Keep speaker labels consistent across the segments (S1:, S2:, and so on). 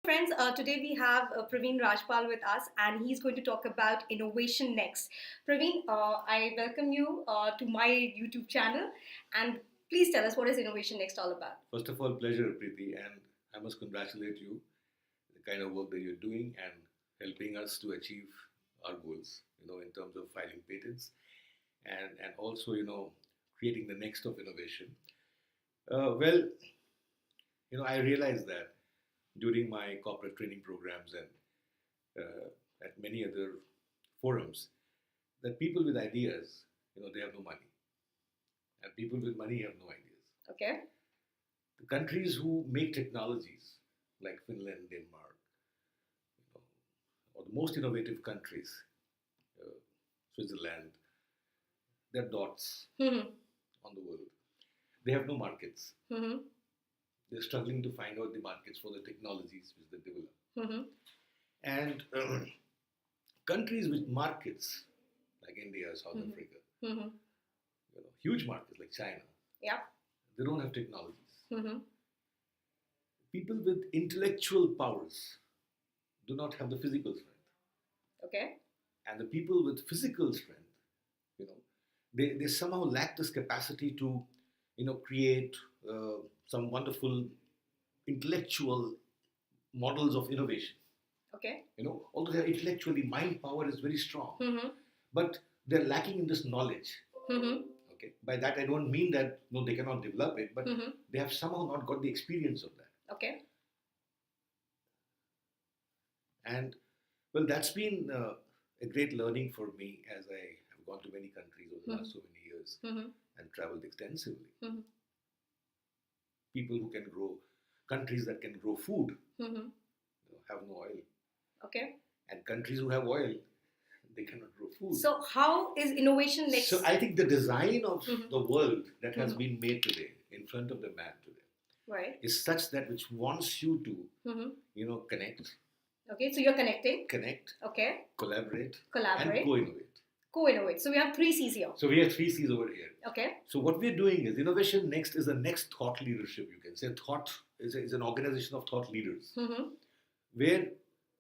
S1: friends, today we have Pravin Rajpal with us, and he's going to talk about Innovation Next. Pravin, I welcome you to my YouTube channel, and please tell us what is Innovation Next all about.
S2: First of all, pleasure, Prity, and I must congratulate you the kind of work that you're doing and helping us to achieve our goals. In terms of filing patents and also creating the next of innovation. Well, I realized that during my corporate training programs and at many other forums that people with ideas, they have no money, and people with money have no ideas.
S1: Okay.
S2: The countries who make technologies like Finland, Denmark, or the most innovative countries, Switzerland, they're dots on the world. They have no markets. They're struggling to find out the markets for the technologies which they develop. And countries with markets like India, South Africa, huge markets like China, they don't have technologies. People with intellectual powers do not have the physical strength.
S1: Okay.
S2: And the people with physical strength, they somehow lack this capacity to, create some wonderful intellectual models of innovation.
S1: Okay.
S2: Although they're intellectually, mind power is very strong, but they're lacking in this knowledge. Okay. By that I don't mean that they cannot develop it, but they have somehow not got the experience of that.
S1: Okay.
S2: And well, that's been a great learning for me as I have gone to many countries over the last so many years and traveled extensively. People who can grow, countries that can grow food, have no oil.
S1: Okay.
S2: And countries who have oil, they cannot grow food.
S1: So how is Innovation Next?
S2: So I think the design of the world that has been made today, in front of the man today, is such that which wants you to, connect.
S1: Okay, so you're connecting.
S2: Connect.
S1: Okay.
S2: Collaborate.
S1: Collaborate.
S2: And co-innovate.
S1: Co-innovate. So we have 3 C's here.
S2: So we have 3 C's over here.
S1: Okay.
S2: So what we're doing is Innovation Next is the next thought leadership, you can say. Thought is an organization of thought leaders where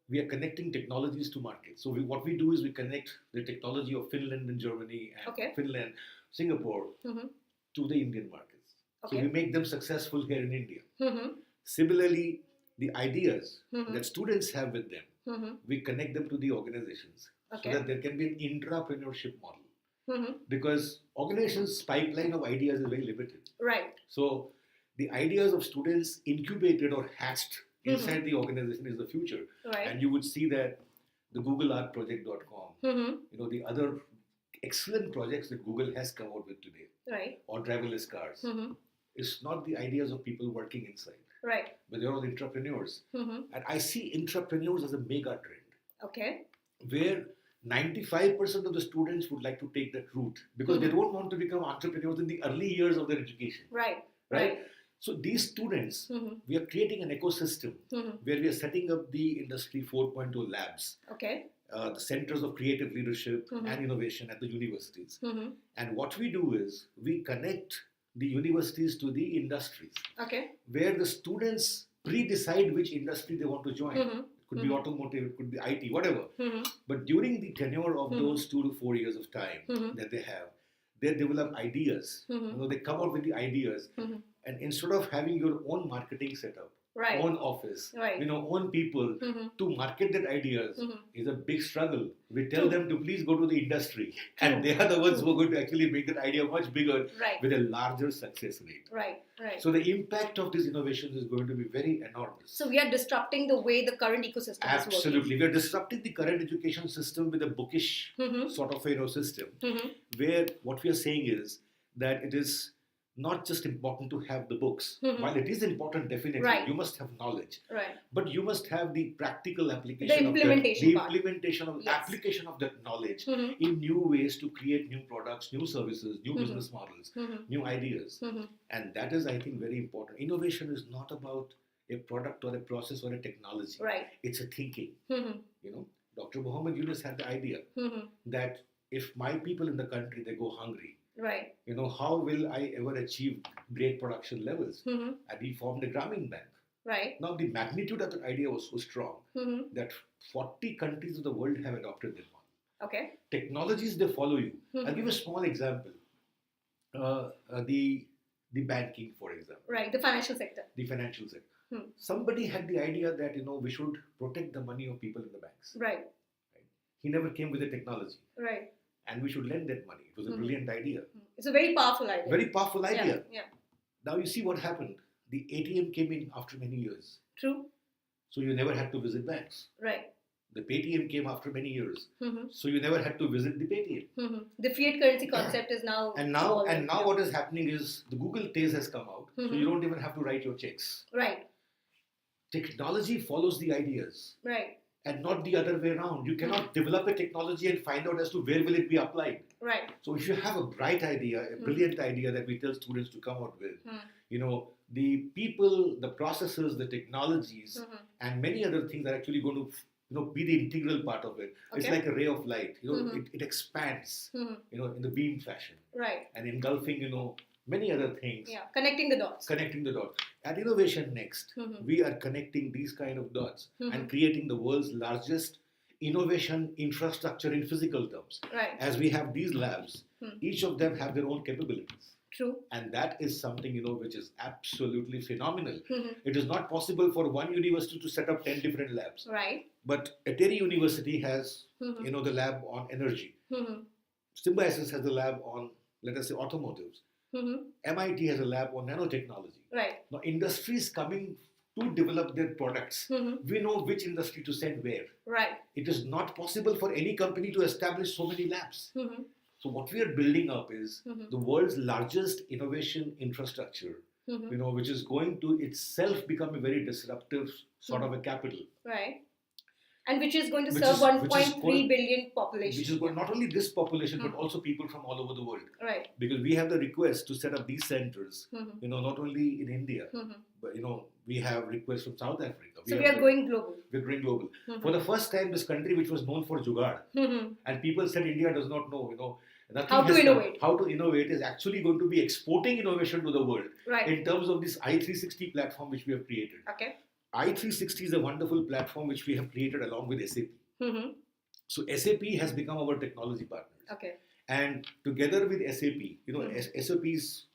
S2: we are connecting technologies to markets. So what we do is we connect the technology of Finland and Germany and Finland, Singapore to the Indian markets.
S1: Okay.
S2: So we make them successful here in India. Similarly, the ideas that students have with them, we connect them to the organizations so that there can be an intrapreneurship model. Because organizations' pipeline of ideas is very limited.
S1: Right.
S2: So the ideas of students incubated or hatched inside the organization is the future.
S1: Right.
S2: And you would see that the GoogleArtProject.com, the other excellent projects that Google has come out with today, or driverless cars, is not the ideas of people working inside.
S1: Right.
S2: But they're all entrepreneurs. And I see entrepreneurs as a mega trend.
S1: Okay.
S2: Where 95% of the students would like to take that route because they don't want to become entrepreneurs in the early years of their education. Right? So these students, we are creating an ecosystem where we are setting up the Industry 4.0 labs.
S1: Okay.
S2: The centers of creative leadership and innovation at the universities. And what we do is we connect the universities to the industries.
S1: Okay.
S2: Where the students pre-decide which industry they want to join. It could be automotive, it could be IT, whatever. But during the tenure of those 2 to 4 years of time that they have, they develop ideas. They come out with the ideas. And instead of having your own marketing setup, own office, own people to market that ideas is a big struggle. We tell them to please go to the industry, and they are the ones who are going to actually make that idea much bigger with a larger success rate.
S1: Right.
S2: So the impact of these innovations is going to be very enormous.
S1: So we are disrupting the way the current ecosystem is working.
S2: Absolutely. We are disrupting the current education system with a bookish sort of system, where what we are saying is that it is not just important to have the books. While it is important, definitely, you must have knowledge.
S1: Right.
S2: But you must have the practical application application of that knowledge in new ways to create new products, new services, new business models, new ideas. And that is, I think, very important. Innovation is not about a product or a process or a technology.
S1: Right.
S2: It's a thinking. Dr. Muhammad Yunus had the idea that if my people in the country, they go hungry,
S1: Right.
S2: How will I ever achieve great production levels?
S1: Mm-hmm.
S2: And he formed a Grameen Bank.
S1: Right.
S2: Now, the magnitude of that idea was so strong that 40 countries of the world have adopted that model.
S1: Okay.
S2: Technologies, they follow you. I'll give a small example. The banking, for example.
S1: Right, the financial sector.
S2: The financial sector. Somebody had the idea that we should protect the money of people in the banks.
S1: Right.
S2: He never came with the technology.
S1: Right.
S2: And we should lend that money. It was a brilliant idea.
S1: It's a very powerful idea.
S2: Very powerful idea.
S1: Yeah.
S2: Now you see what happened. The ATM came in after many years.
S1: True.
S2: So you never had to visit banks.
S1: Right.
S2: The Paytm came after many years. So you never had to visit the Paytm.
S1: The fiat currency concept is now...
S2: And now what is happening is the Google Pays has come out. So you don't even have to write your checks.
S1: Right.
S2: Technology follows the ideas.
S1: Right.
S2: And not the other way around. You cannot develop a technology and find out as to where will it be applied.
S1: Right.
S2: So if you have a bright idea, a brilliant idea that we tell students to come out with, the people, the processes, the technologies, and many other things are actually going to be the integral part of it. Okay. It's like a ray of light. It expands, in the beam fashion.
S1: Right.
S2: And engulfing, many other things.
S1: Yeah, connecting the dots.
S2: At InnovationNext, we are connecting these kind of dots and creating the world's largest innovation infrastructure in physical terms.
S1: Right.
S2: As we have these labs, each of them have their own capabilities.
S1: True.
S2: And that is something, which is absolutely phenomenal. It is not possible for one university to set up 10 different labs.
S1: Right.
S2: But Ateri University has, the lab on energy. Symbiosis has a lab on, let us say, automotives. MIT has a lab on nanotechnology.
S1: Right.
S2: Now, industries coming to develop their products, we know which industry to send where.
S1: Right.
S2: It is not possible for any company to establish so many labs. So what we are building up is the world's largest innovation infrastructure, which is going to itself become a very disruptive sort of a capital.
S1: Right. And which is going to serve 1.3 billion population.
S2: Which is going, not only this population, but also people from all over the world.
S1: Right.
S2: Because we have the request to set up these centers, not only in India, but, we have requests from South Africa.
S1: So we are going global.
S2: We're going global. For the first time, this country, which was known for jugaad, and people said India does not know,
S1: how to innovate.
S2: How to innovate is actually going to be exporting innovation to the world.
S1: Right.
S2: In terms of this i360 platform which we have created.
S1: Okay.
S2: i360 is a wonderful platform which we have created along with SAP. So SAP has become our technology partner.
S1: Okay.
S2: And together with SAP, SAP is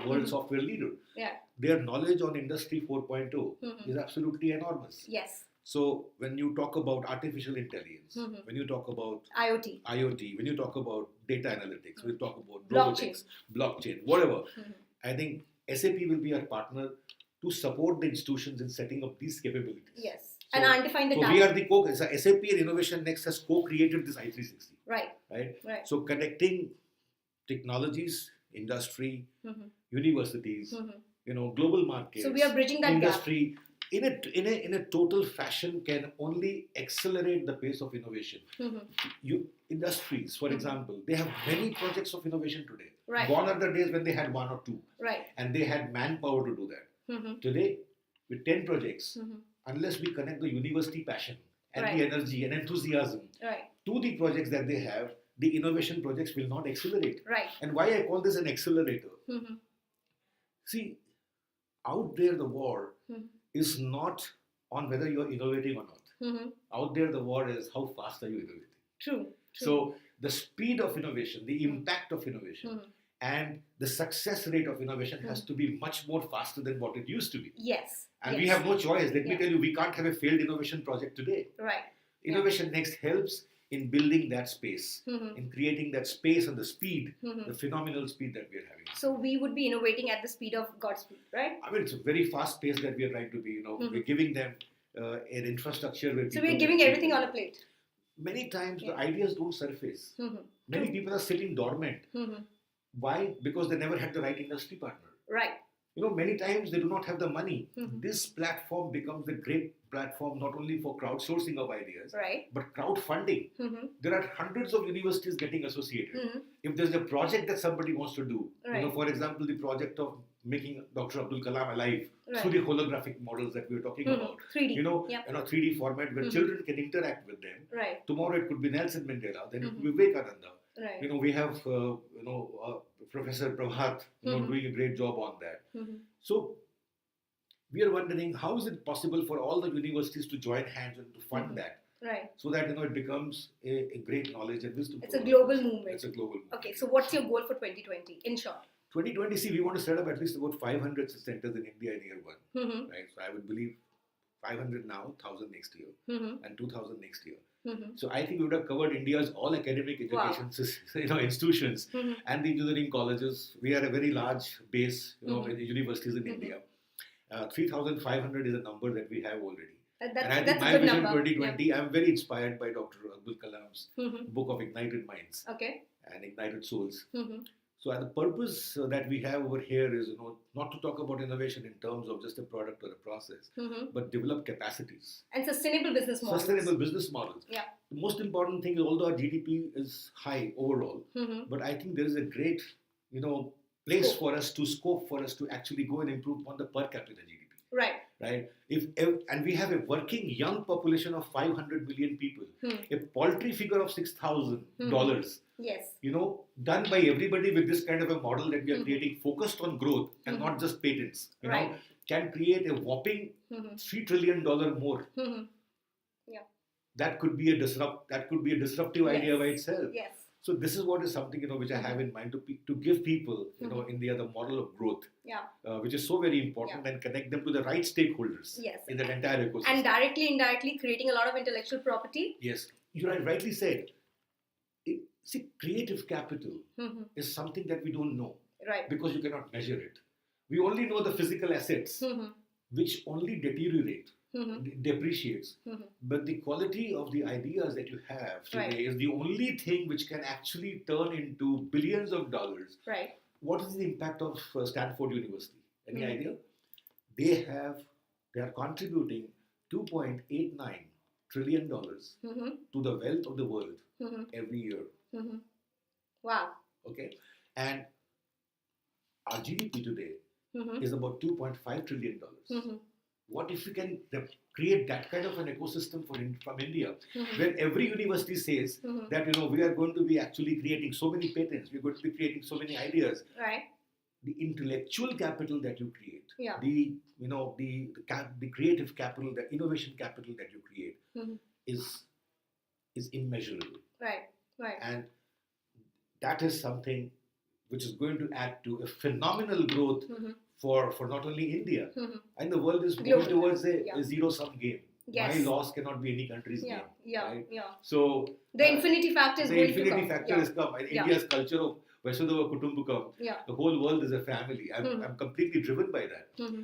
S2: world software leader.
S1: Yeah.
S2: Their knowledge on Industry 4.0 is absolutely enormous.
S1: Yes.
S2: So when you talk about artificial intelligence, when you talk about IoT, when you talk about data analytics, when you talk about robotics, blockchain, whatever, I think SAP will be our partner to support the institutions in setting up these capabilities.
S1: Yes. So, and identifying the
S2: we are the SAP and InnovationNext has co-created this i360.
S1: Right.
S2: So connecting technologies, industry, universities, global markets.
S1: So we are bridging that
S2: industry,
S1: gap.
S2: In a total fashion can only accelerate the pace of innovation. Industries, for example, they have many projects of innovation today.
S1: Right.
S2: Gone are the days when they had one or two.
S1: Right.
S2: And they had manpower to do that. Today, with 10 projects, unless we connect the university passion and the energy and enthusiasm to the projects that they have, the innovation projects will not accelerate.
S1: Right.
S2: And why I call this an accelerator? See, out there the war is not on whether you're innovating or not. Out there the war is how fast are you innovating.
S1: True.
S2: So the speed of innovation, the impact of innovation, and the success rate of innovation has to be much more faster than what it used to be.
S1: Yes.
S2: And we have no choice. Let me tell you, we can't have a failed innovation project today.
S1: Right.
S2: InnovationNext helps in building that space, in creating that space and the speed, the phenomenal speed that we are having.
S1: So we would be innovating at the speed of God's speed, right?
S2: I mean, it's a very fast pace that we are trying to be. We're giving them an infrastructure where.
S1: So we're giving everything on a plate.
S2: Many times the ideas don't surface. Many people are sitting dormant. Why? Because they never had the right industry partner.
S1: Right.
S2: Many times they do not have the money. This platform becomes a great platform not only for crowdsourcing of ideas, but crowdfunding. There are hundreds of universities getting associated. If there's a project that somebody wants to do, for example, the project of making Dr. Abdul Kalam alive through the holographic models that we were talking about.
S1: 3D.
S2: 3D format where children can interact with them.
S1: Right.
S2: Tomorrow it could be Nelson Mandela, then it could be Vivekananda.
S1: Right.
S2: We have Professor Prabhat doing a great job on that. So we are wondering how is it possible for all the universities to join hands and to fund that,
S1: Right.
S2: so that it becomes a great knowledge and wisdom.
S1: It's a global movement.
S2: It's a global movement.
S1: Okay, so what's your goal for 2020 in short?
S2: 2020, see, we want to set up at least about 500 centers in India in year one,
S1: Mm-hmm.
S2: right? So I would believe 500 now, 1,000 next year,
S1: Mm-hmm.
S2: and 2,000 next year.
S1: Mm-hmm.
S2: So I think we would have covered India's all academic education
S1: Wow.
S2: institutions
S1: Mm-hmm.
S2: and the engineering colleges. We are a very large base,
S1: Mm-hmm.
S2: in the universities in India. 3,500 is a number that we have already. And I think
S1: That's
S2: my
S1: a good
S2: vision
S1: number.
S2: 2020,
S1: Yeah.
S2: I'm very inspired by Dr. Abdul Kalam's
S1: Mm-hmm.
S2: book of Ignited Minds
S1: Okay.
S2: and Ignited Souls.
S1: Mm-hmm.
S2: So the purpose that we have over here is, not to talk about innovation in terms of just a product or a process,
S1: Mm-hmm.
S2: but develop capacities.
S1: And sustainable business models.
S2: Sustainable business models.
S1: Yeah.
S2: The most important thing is, although our GDP is high overall,
S1: Mm-hmm.
S2: but I think there is a great, place
S1: Scope.
S2: for us to scope for us to actually go and improve on the per capita GDP.
S1: Right.
S2: Right? And we have a working young population of 500 million people. A paltry figure of $6,000.
S1: Yes.
S2: Done by everybody with this kind of a model that we are
S1: Mhm.
S2: creating, focused on growth and
S1: Mhm.
S2: not just patents.
S1: Right.
S2: Can create a whopping
S1: Mm-hmm.
S2: $3 trillion more.
S1: Mm-hmm.
S2: That could be a disruptive idea
S1: Yes.
S2: by itself.
S1: Yes.
S2: So this is what is something which I have in mind to give people
S1: Mhm.
S2: India the model of growth,
S1: Yeah.
S2: which is so very important, and connect them to the right stakeholders
S1: Yes.
S2: in that entire ecosystem.
S1: And directly, indirectly creating a lot of intellectual property.
S2: Yes, you rightly said. See, creative capital
S1: Mm-hmm.
S2: is something that we don't know
S1: Right.
S2: because you cannot measure it. We only know the physical assets,
S1: Mm-hmm.
S2: which only deteriorate,
S1: Mm-hmm.
S2: depreciates.
S1: Mm-hmm.
S2: But the quality of the ideas that you have today
S1: Right.
S2: is the only thing which can actually turn into billions of dollars.
S1: Right.
S2: What is the impact of Stanford University? Any
S1: Mhm.
S2: idea? They are contributing $2.89 trillion
S1: Mm-hmm.
S2: to the wealth of the world
S1: Mm-hmm.
S2: every year.
S1: Mm-hmm. Wow.
S2: Okay, and our GDP today
S1: Mm-hmm.
S2: is about $2.5 trillion.
S1: Mm-hmm.
S2: What if we can create that kind of an ecosystem from India,
S1: Mm-hmm.
S2: where every university says
S1: Mm-hmm.
S2: that we are going to be actually creating so many patents, we're going to be creating so many ideas.
S1: Right.
S2: The intellectual capital that you create,
S1: Yeah.
S2: the creative capital, the innovation capital that you create
S1: Mm-hmm.
S2: is immeasurable,
S1: Right. Right.
S2: and that is something which is going to add to a phenomenal growth
S1: Mm-hmm.
S2: for not only India,
S1: Mm-hmm.
S2: and the world is
S1: Global.
S2: moving towards
S1: Yeah.
S2: a zero-sum game.
S1: Yes.
S2: My loss cannot be any country's
S1: Yeah.
S2: gain.
S1: Yeah.
S2: Right?
S1: Yeah.
S2: So
S1: The infinity factor is
S2: the
S1: going
S2: infinity
S1: to come.
S2: factor
S1: Yeah.
S2: is come. And
S1: Yeah.
S2: India's culture of Vasudhaiva Kutumbakam,
S1: Yeah.
S2: the whole world is a family.
S1: Mhm.
S2: I'm completely driven by that.
S1: Mm-hmm.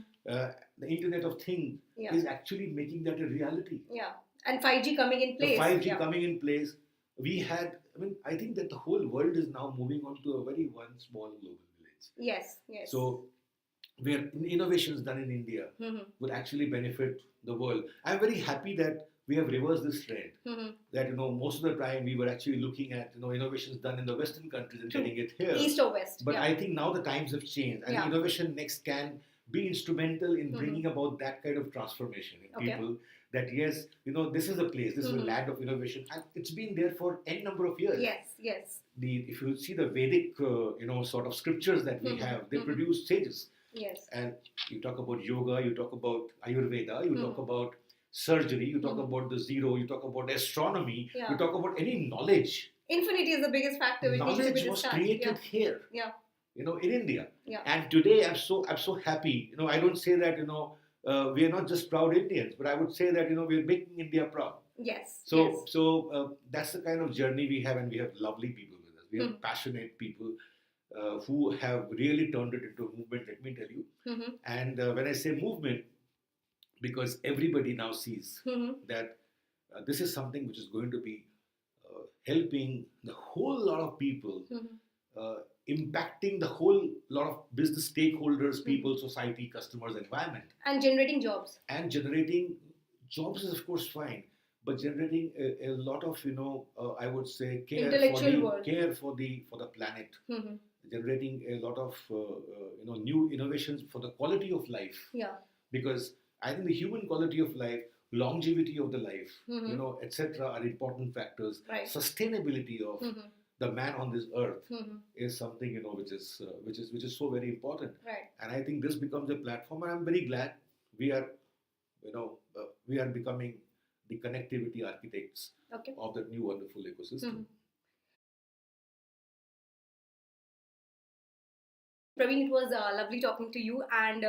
S2: The Internet of Things
S1: Yeah.
S2: is actually making that a reality.
S1: Yeah. And 5G coming in place.
S2: The 5G
S1: Yeah.
S2: coming in place, I think that the whole world is now moving on to a very one small global village.
S1: Yes. Yes.
S2: So, where innovations done in India
S1: Mm-hmm.
S2: will actually benefit the world. I'm very happy that we have reversed this trend.
S1: Mm-hmm.
S2: That most of the time we were actually looking at innovations done in the Western countries and
S1: True.
S2: getting it here.
S1: East or West.
S2: But
S1: Yeah.
S2: I think now the times have changed, and
S1: Yeah.
S2: InnovationNext can be instrumental in
S1: Mhm.
S2: bringing about that kind of transformation in
S1: Okay.
S2: people. That yes, this is a place, this is
S1: Mhm.
S2: a land of innovation, and it's been there for n number of years.
S1: Yes. Yes.
S2: If you see the Vedic, sort of scriptures that we
S1: Mhm.
S2: have, they
S1: Mhm.
S2: produce sages.
S1: Yes.
S2: And you talk about yoga, you talk about Ayurveda, you talk
S1: Mhm.
S2: about surgery, you talk
S1: Mhm.
S2: about the zero, you talk about astronomy,
S1: Yeah.
S2: you talk about any knowledge.
S1: Infinity is the biggest factor which needs to be
S2: Knowledge was
S1: discussed.
S2: created
S1: Yeah.
S2: here,
S1: Yeah.
S2: in India.
S1: Yeah.
S2: And today I'm so happy. I don't say that we are not just proud Indians, but I would say that we are making India proud.
S1: Yes.
S2: So
S1: Yes.
S2: that's the kind of journey we have, and we have lovely people with us. We have
S1: Mhm.
S2: passionate people who have really turned it into a movement. Let me tell you.
S1: Mm-hmm.
S2: And when I say movement, because everybody now sees
S1: Mm-hmm.
S2: that this is something which is going to be helping the whole lot of people,
S1: Mm-hmm.
S2: impacting the whole lot of business stakeholders, people, society, customers, environment,
S1: And generating jobs.
S2: and generating jobs is of course fine, but generating a lot of I would say
S1: Intellectual world.
S2: care for the planet,
S1: Mm-hmm.
S2: generating a lot of new innovations for the quality of life,
S1: Yeah.
S2: because I think the human quality of life, longevity of the life,
S1: Mhm.
S2: etc., are important factors.
S1: Right.
S2: Sustainability of
S1: Mm-hmm.
S2: the man on this earth
S1: Mm-hmm.
S2: is something which is so very important.
S1: Right.
S2: And I think this becomes a platform, and I'm very glad we are, we are becoming the connectivity architects
S1: Okay.
S2: of that new wonderful ecosystem.
S1: Praveen, it was lovely talking to you, and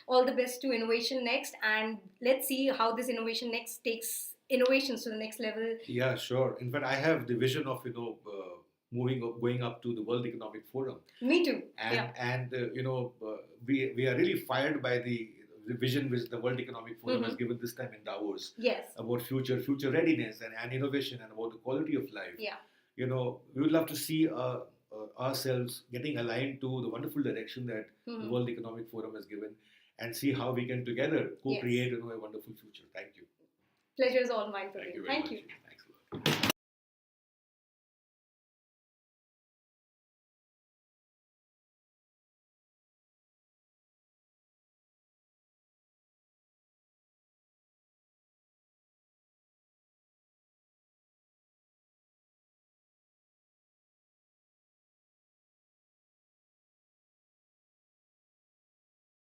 S1: all the best to Innovation Next. And let's see how this Innovation Next takes innovations to the next level.
S2: Yeah, sure. In fact, I have the vision of going up to the World Economic Forum.
S1: Me too.
S2: And
S1: yeah.
S2: We are really fired by the vision which the World Economic Forum has given this time in Davos.
S1: Yes.
S2: About future readiness and innovation and about the quality of life.
S1: Yeah.
S2: We would love to see ourselves getting aligned to the wonderful direction that the World Economic Forum has given, and see how we can together co-create a wonderful future. Thank you.
S1: Pleasure is all mine, Praveen.
S2: Thank you very much.
S1: you.
S2: Thanks a lot.